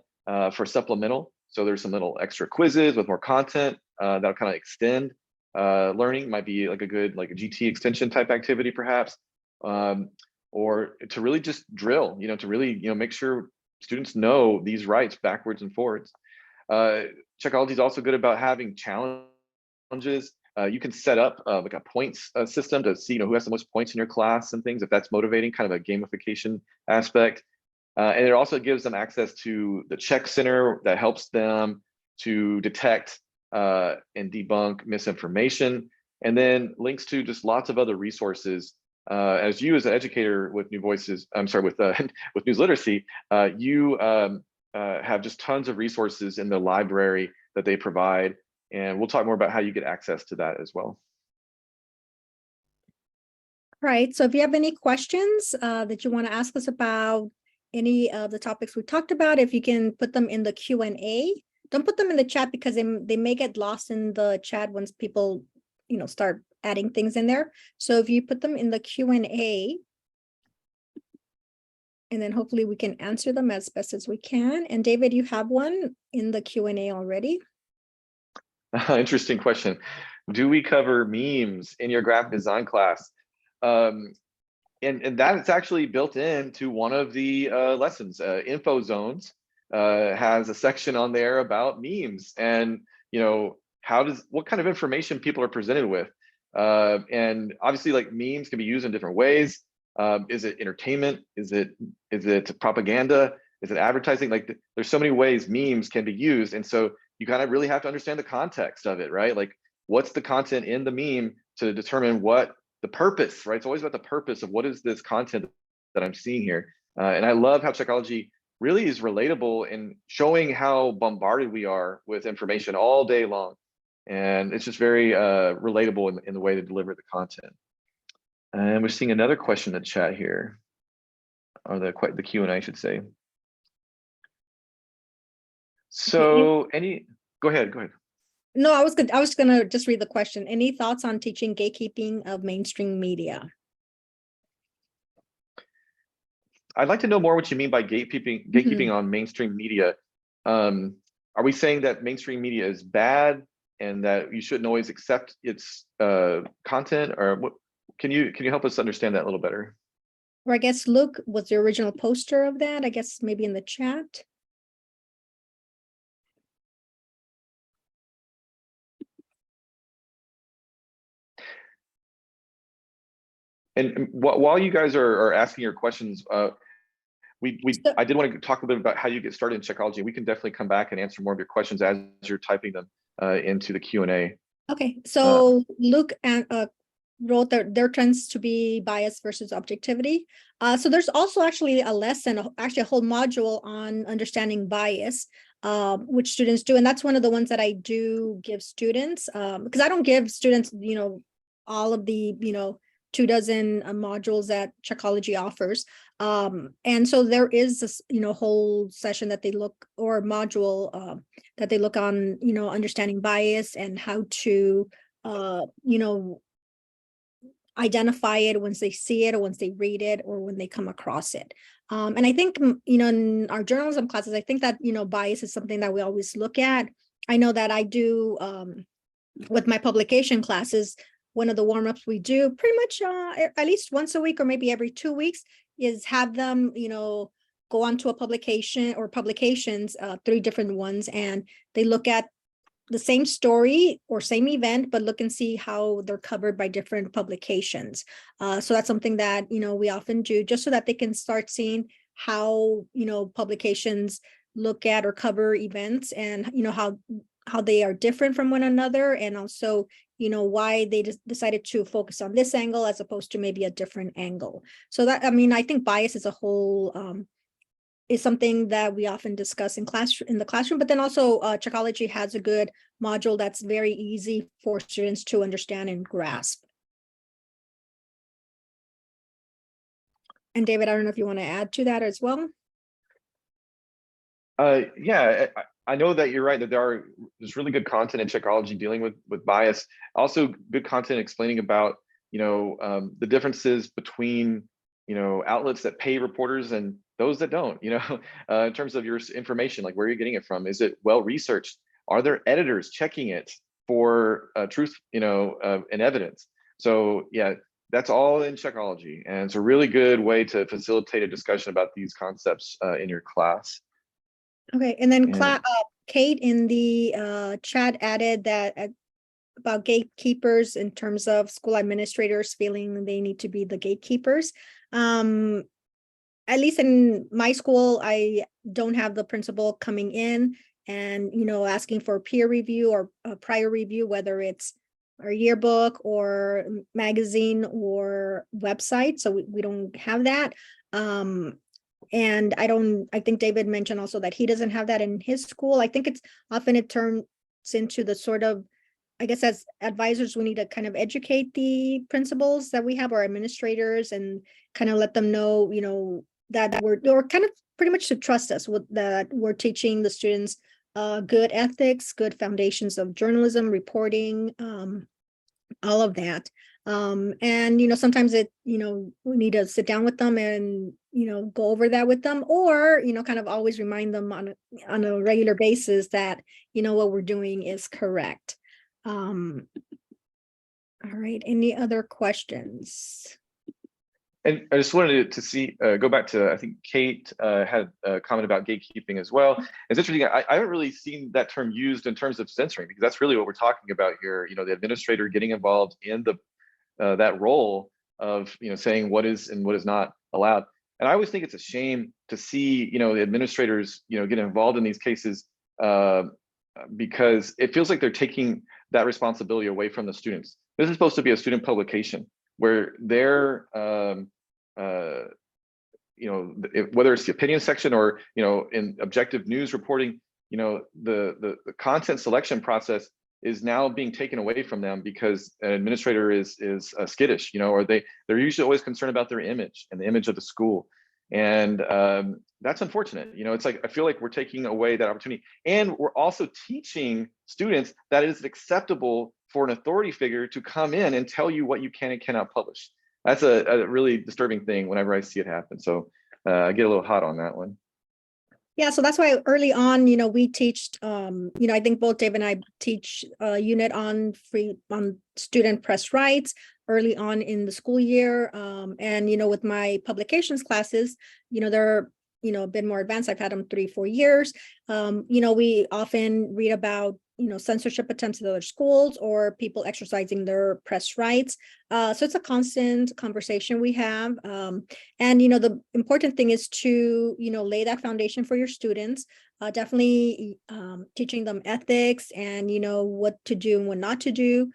for supplemental. So there's some little extra quizzes with more content that'll kind of extend learning. Might be like a good like a GT extension type activity perhaps, or to really just drill, to really make sure students know these rights backwards and forwards. Checkology is also good about having challenges. You can set up like a points system to see who has the most points in your class and things if that's motivating, kind of a gamification aspect. And it also gives them access to the check center that helps them to detect and debunk misinformation, and then links to just lots of other resources. As you as an educator with New Voices, I'm sorry, with News Literacy, you have just tons of resources in the library that they provide. And we'll talk more about how you get access to that as well. Right. So if you have any questions that you want to ask us about any of the topics we talked about, if you can put them in the Q&A. Don't put them in the chat because they may get lost in the chat once people, start adding things in there. So if you put them in the Q&A, and then hopefully we can answer them as best as we can. And David, you have one in the Q&A already. Interesting question. Do we cover memes in your graphic design class? And that is actually built into one of the lessons. Info Zones has a section on there about memes and what kind of information people are presented with. And obviously, like, memes can be used in different ways. Is it entertainment? Is it propaganda? Is it advertising? Like, there's so many ways memes can be used, and so you kind of really have to understand the context of it, right? Like, what's the content in the meme to determine what the purpose, right? It's always about the purpose of what is this content that I'm seeing here. And I love how Checkology really is relatable in showing how bombarded we are with information all day long. And it's just very relatable in the way they deliver the content. And we're seeing another question in the chat here, or the Q&A, I should say. So go ahead. No, I was gonna just read the question. Any thoughts on teaching gatekeeping of mainstream media? I'd like to know more what you mean by gatekeeping on mainstream media. Are we saying that mainstream media is bad and that you shouldn't always accept its content, or what? Can you help us understand that a little better? Or I guess Luke was the original poster of that, I guess maybe in the chat. And while you guys are asking your questions, I did want to talk a bit about how you get started in Checkology. We can definitely come back and answer more of your questions as you're typing them into the Q&A. Okay, so Luke wrote that there tends to be bias versus objectivity. So there's also actually a lesson, actually a whole module on understanding bias, which students do. And that's one of the ones that I do give students, because I don't give students, all of the, 24 modules that Checkology offers. And so there is this, whole session that they look, or module that they look on, understanding bias and how to, identify it once they see it or once they read it or when they come across it. And I think, in our journalism classes, I think that, bias is something that we always look at. I know that I do with my publication classes, one of the warm-ups we do pretty much at least once a week or maybe every 2 weeks is have them, go onto a publication or publications, 3 different ones, and they look at the same story or same event, but look and see how they're covered by different publications. So that's something that, we often do just so that they can start seeing how, publications look at or cover events and, how they are different from one another, and also, why they just decided to focus on this angle as opposed to maybe a different angle. So that, I think bias as a whole, is something that we often discuss in the classroom, but then also Checology has a good module that's very easy for students to understand and grasp. And David, I don't know if you want to add to that as well. Yeah, I know that you're right that there's really good content in Checology dealing with bias. Also, good content explaining about the differences between outlets that pay reporters and those that don't. In terms of your information, like where you're getting it from. Is it well researched? Are there editors checking it for truth, and evidence? So yeah, that's all in Checology, and it's a really good way to facilitate a discussion about these concepts in your class. Okay, and then Yeah. Kate in the chat added that about gatekeepers in terms of school administrators feeling they need to be the gatekeepers. At least in my school, I don't have the principal coming in and, asking for peer review or a prior review, whether it's our yearbook or magazine or website. So we don't have that. And I think David mentioned also that he doesn't have that in his school. I think it turns into the sort of, I guess as advisors, we need to kind of educate the principals that we have, our administrators, and kind of let them know, that we're kind of pretty much to trust us with that we're teaching the students good ethics, good foundations of journalism, reporting, all of that. And sometimes we need to sit down with them and go over that with them, or kind of always remind them on a regular basis that what we're doing is correct. All right, any other questions? And I just wanted to go back to, I think Kate had a comment about gatekeeping as well. It's interesting, I haven't really seen that term used in terms of censoring, because that's really what we're talking about here. The administrator getting involved in that role of saying what is and what is not allowed. And I always think it's a shame to see the administrators get involved in these cases because it feels like they're taking that responsibility away from the students. This is supposed to be a student publication where they're whether it's the opinion section or in objective news reporting, the content selection process is now being taken away from them because an administrator is skittish, or they're usually always concerned about their image and the image of the school. And that's unfortunate. It's like, I feel like we're taking away that opportunity, and we're also teaching students that it is acceptable for an authority figure to come in and tell you what you can and cannot publish. That's a really disturbing thing whenever I see it happen. So I get a little hot on that one. Yeah, so that's why early on, we teach, I think both Dave and I teach a unit on student press rights early on in the school year. And, with my publications classes, they're, a bit more advanced. I've had them 3-4 years. We often read about, censorship attempts at other schools or people exercising their press rights. So it's a constant conversation we have. And, the important thing is to, lay that foundation for your students, definitely teaching them ethics and, what to do and what not to do,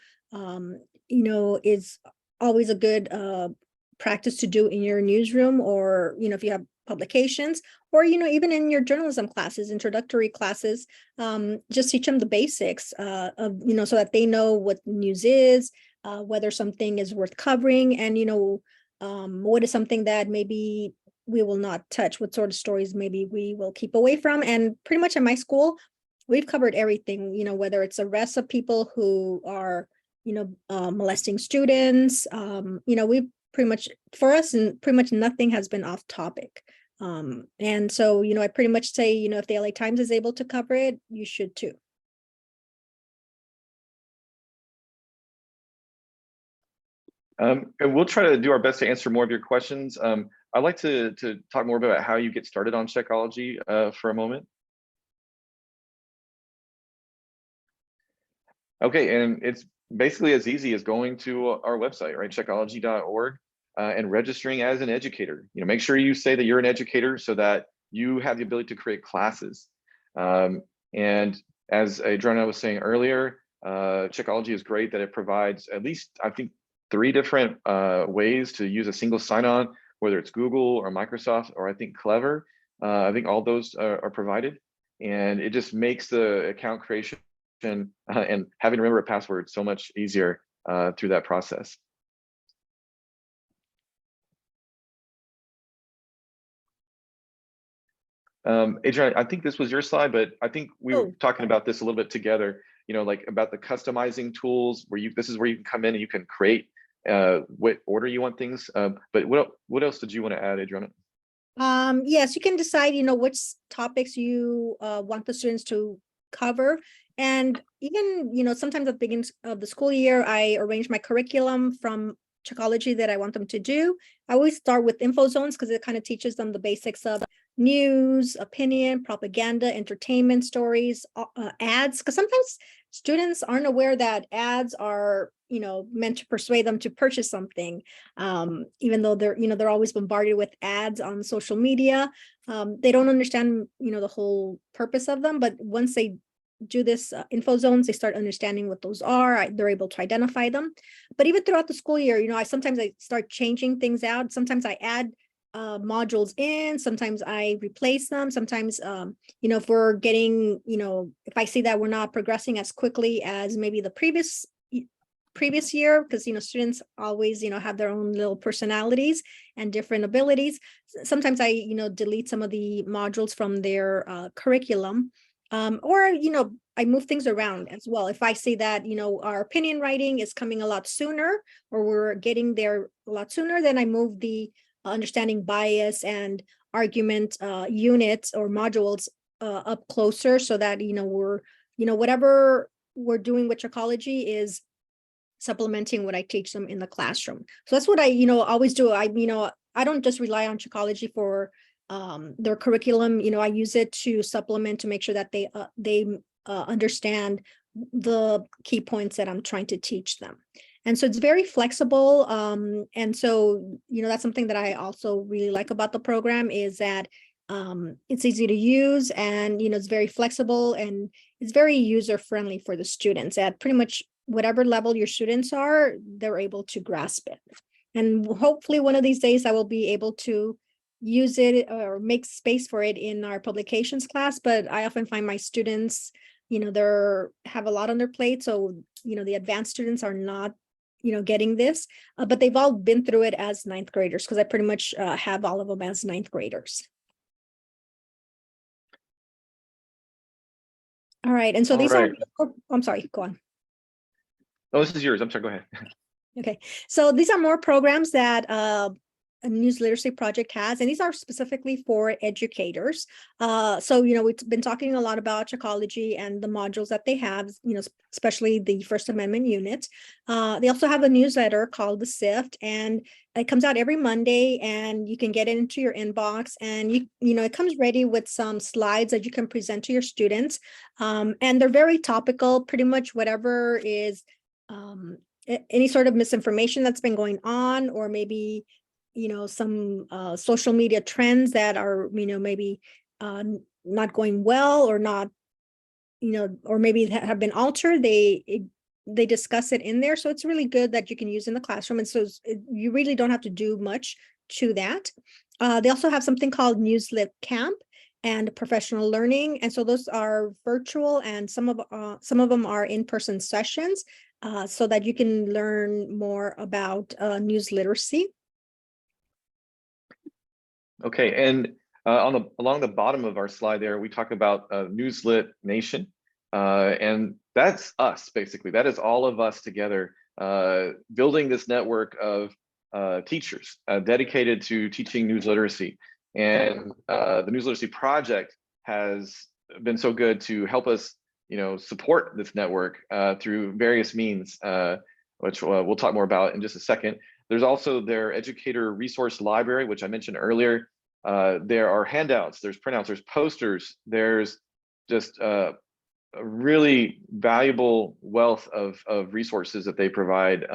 is always a good practice to do in your newsroom, or, if you have publications, or, even in your journalism classes, introductory classes, just teach them the basics of, so that they know what news is, whether something is worth covering, and, what is something that maybe we will not touch, what sort of stories maybe we will keep away from. And pretty much in my school, we've covered everything, whether it's arrests of people who are, molesting students, we've pretty much, for us, and pretty much nothing has been off topic. And so, I pretty much say, if the LA Times is able to cover it, you should too. And we'll try to do our best to answer more of your questions. I'd like to talk more about how you get started on Checkology for a moment. Okay, and it's basically as easy as going to our website, right? Checkology.org, and registering as an educator. Make sure you say that you're an educator so that you have the ability to create classes. And as Adriana was saying earlier, Checkology is great that it provides at least, I think, 3 different ways to use a single sign-on, whether it's Google or Microsoft, or I think Clever. I think all those are provided, and it just makes the account creation and having to remember a password so much easier through that process. Adriana, I think this was your slide, but I think we were talking about this a little bit together, like about the customizing tools where this is where you can come in and you can create what order you want things. But what else did you want to add, Adriana? Yes, you can decide, which topics you want the students to cover. And even, sometimes at the beginning of the school year, I arrange my curriculum from Checkology that I want them to do. I always start with info zones because it kind of teaches them the basics of news, opinion, propaganda, entertainment, stories, ads, because sometimes students aren't aware that ads are, meant to persuade them to purchase something. Even though they're always bombarded with ads on social media. They don't understand, the whole purpose of them, but once they do this info zones, they start understanding what those are. They're able to identify them. But even throughout the school year, I sometimes start changing things out. Sometimes I add modules in, sometimes I replace them. Sometimes, if we're getting, if I see that we're not progressing as quickly as maybe the previous year, because, students always, have their own little personalities and different abilities. Sometimes I, delete some of the modules from their curriculum. Or, I move things around as well. If I see that, our opinion writing is coming a lot sooner, or we're getting there a lot sooner, then I move the understanding bias and argument units or modules up closer, so that, we're, whatever we're doing with Checkology is supplementing what I teach them in the classroom. So that's what I, always do. I don't just rely on Checkology for their curriculum. I use it to supplement, to make sure that they understand the key points that I'm trying to teach them. And so it's very flexible. And so, that's something that I also really like about the program, is that it's easy to use, and, it's very flexible, and it's very user-friendly for the students. At pretty much whatever level your students are, they're able to grasp it. And hopefully one of these days I will be able to use it or make space for it in our publications class. But I often find my students, they're have a lot on their plate. So, the advanced students are not, getting this, but they've all been through it as 9th graders, because I pretty much have all of them as 9th graders. All right. And so these are, I'm sorry, go on. Oh, this is yours. I'm sorry, go ahead. Okay, so these are more programs that a News Literacy Project has, and these are specifically for educators. So, we've been talking a lot about Checkology and the modules that they have, especially the First Amendment unit. They also have a newsletter called The Sift, and it comes out every Monday, and you can get it into your inbox, and it comes ready with some slides that you can present to your students. And they're very topical, pretty much whatever is any sort of misinformation that's been going on, or maybe, some social media trends that are, maybe not going well, or not, or maybe have been altered. They discuss it in there. So it's really good that you can use in the classroom. And so you really don't have to do much to that. They also have something called Newslit Camp and Professional Learning. And so those are virtual, and some of them are in-person sessions, so that you can learn more about news literacy. Okay, and along the bottom of our slide there, we talk about Newslit Nation, and that's us, basically. That is all of us together, building this network of teachers dedicated to teaching news literacy. And the News Literacy Project has been so good to help us, support this network through various means. which we'll talk more about in just a second. There's also their educator resource library, which I mentioned earlier. There are handouts, there's printouts, there's posters, there's just a really valuable wealth of resources that they provide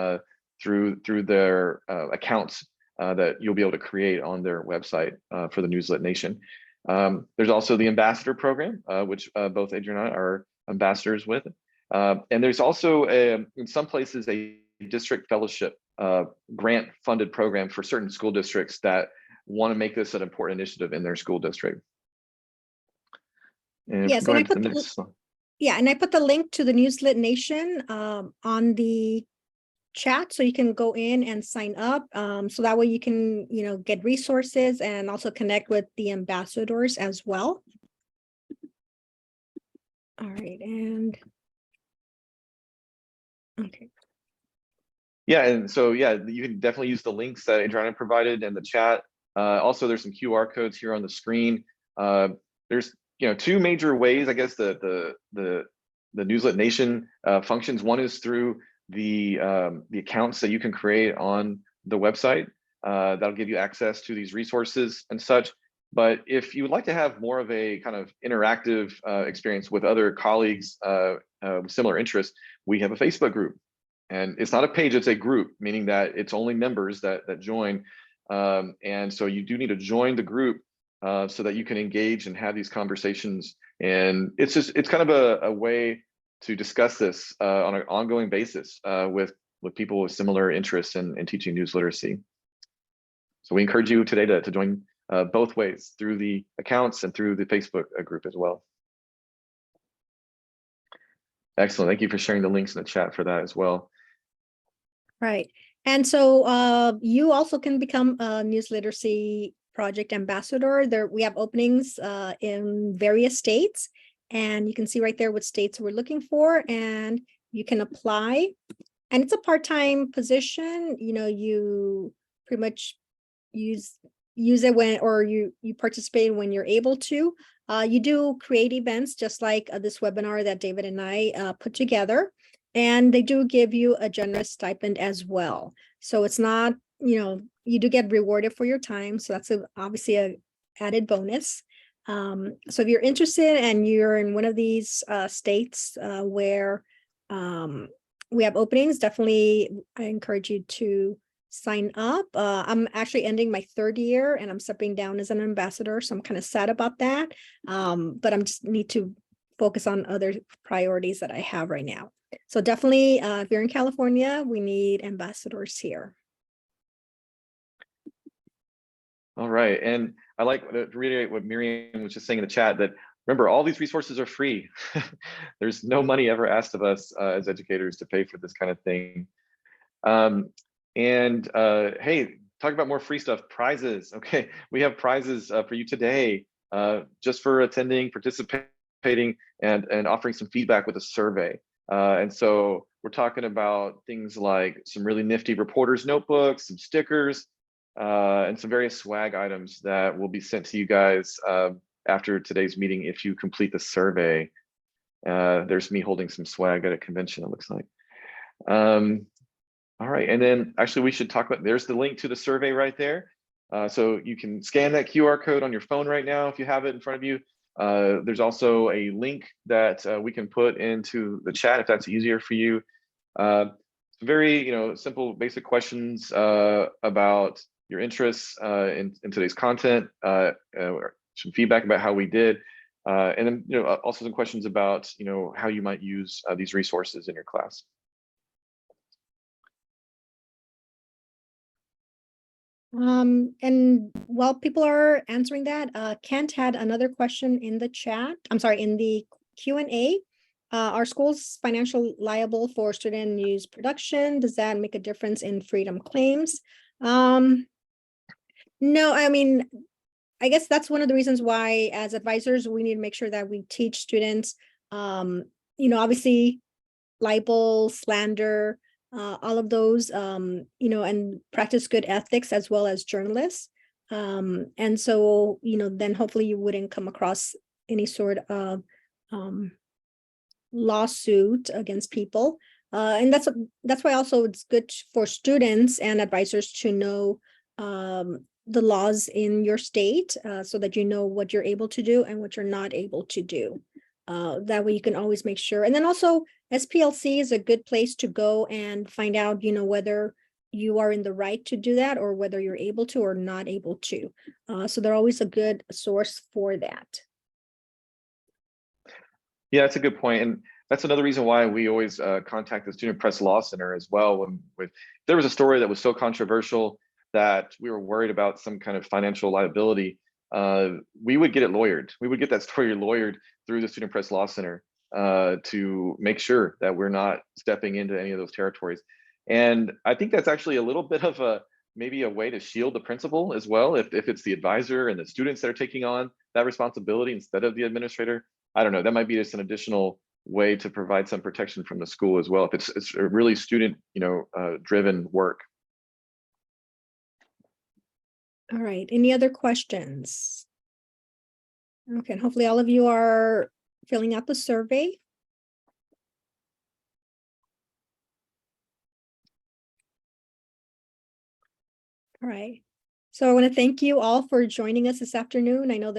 through their accounts that you'll be able to create on their website for the Newslit Nation. There's also the ambassador program, which both Adriana and I are ambassadors with. And there's also in some places a district fellowship grant funded program for certain school districts that want to make this an important initiative in their school district. And Yes, go and I ahead to put the the, next slide. yeah, and I put the link to the Newslit Nation on the chat, so you can go in and sign up. So that way you can, get resources and also connect with the ambassadors as well. All right, and okay. Yeah, and so yeah, you can definitely use the links that Adriana provided in the chat. Also, there's some QR codes here on the screen. There's two major ways, I guess, the Newslit Nation functions. One is through the accounts that you can create on the website. That'll give you access to these resources and such. But if you would like to have more of a kind of interactive experience with other colleagues with similar interests, we have a Facebook group. And it's not a page, it's a group, meaning that it's only members that join. And so you do need to join the group so that you can engage and have these conversations. And it's kind of a way to discuss this on an ongoing basis with people with similar interests in teaching news literacy. So we encourage you today to join both ways, through the accounts and through the Facebook group as well. Excellent, thank you for sharing the links in the chat for that as well. Right. And so you also can become a news literacy project ambassador. There we have openings in various states, and you can see right there what states we're looking for, and you can apply. And it's a part-time position. You pretty much use it when, or you participate when you're able to. You do create events just like this webinar that David and I put together. And they do give you a generous stipend as well. So it's not, you do get rewarded for your time. So that's obviously a added bonus. So if you're interested and you're in one of these states where we have openings, definitely I encourage you to sign up. I'm actually ending my 3rd year and I'm stepping down as an ambassador. So I'm kind of sad about that. But I'm just need to focus on other priorities that I have right now. So definitely, if you're in California, we need ambassadors here. All right, and I like to reiterate what Miriam was just saying in the chat, that remember, all these resources are free. There's no money ever asked of us as educators to pay for this kind of thing. Hey, talk about more free stuff, prizes. Okay, we have prizes for you today, just for attending, participating, and offering some feedback with a survey. And so we're talking about things like some really nifty reporters notebooks, some stickers, and some various swag items that will be sent to you guys after today's meeting if you complete the survey. There's me holding some swag at a convention, it looks like. All right, and then actually we should talk about, there's the link to the survey right there. So you can scan that QR code on your phone right now if you have it in front of you. There's also a link that we can put into the chat if that's easier for you. Very, simple, basic questions about your interests in today's content, some feedback about how we did, and then also some questions about how you might use these resources in your class. And while people are answering that, Kent had another question in the chat. I'm sorry, in the Q&A. Are schools financially liable for student news production? Does that make a difference in freedom claims? No, I mean, I guess that's one of the reasons why, as advisors, we need to make sure that we teach students, obviously libel, slander, all of those, and practice good ethics as well as journalists. And so, then hopefully you wouldn't come across any sort of lawsuit against people. And that's why also it's good for students and advisors to know the laws in your state, so that you know what you're able to do and what you're not able to do. That way you can always make sure. And then also SPLC is a good place to go and find out, whether you are in the right to do that or whether you're able to or not able to. So they're always a good source for that. Yeah, that's a good point. And that's another reason why we always contact the Student Press Law Center as well. If there was a story that was so controversial that we were worried about some kind of financial liability, we would get it lawyered. We would get that story lawyered through the Student Press Law Center to make sure that we're not stepping into any of those territories. And I think that's actually a little bit of maybe a way to shield the principal as well. If it's the advisor and the students that are taking on that responsibility instead of the administrator, I don't know, that might be just an additional way to provide some protection from the school as well. If it's a really student, driven work. All right, any other questions? Okay, and hopefully all of you are filling out the survey. All right, so I want to thank you all for joining us this afternoon. I know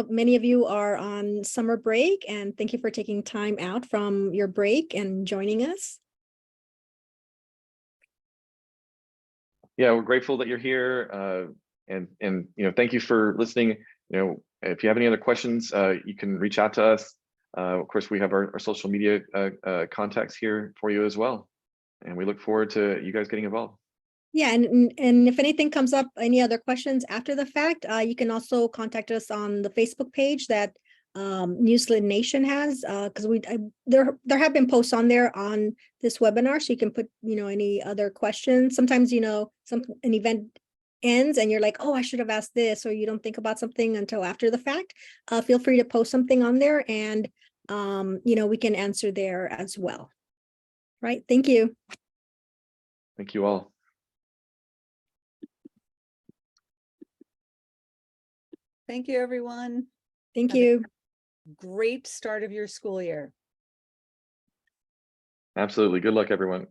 many of you are on summer break, and thank you for taking time out from your break and joining us. Yeah, we're grateful that you're here, and thank you for listening. If you have any other questions, you can reach out to us. Of course, we have our social media contacts here for you as well, and we look forward to you guys getting involved. Yeah, and if anything comes up, any other questions after the fact, you can also contact us on the Facebook page that Newslet Nation has, because there have been posts on there on this webinar, so you can put any other questions. Sometimes an event ends and you're like, oh, I should have asked this, or you don't think about something until after the fact. Feel free to post something on there, and we can answer there as well. Right? Thank you. Thank you all. Thank you, everyone. Thank Have a you. Great start of your school year. Absolutely. Good luck, everyone.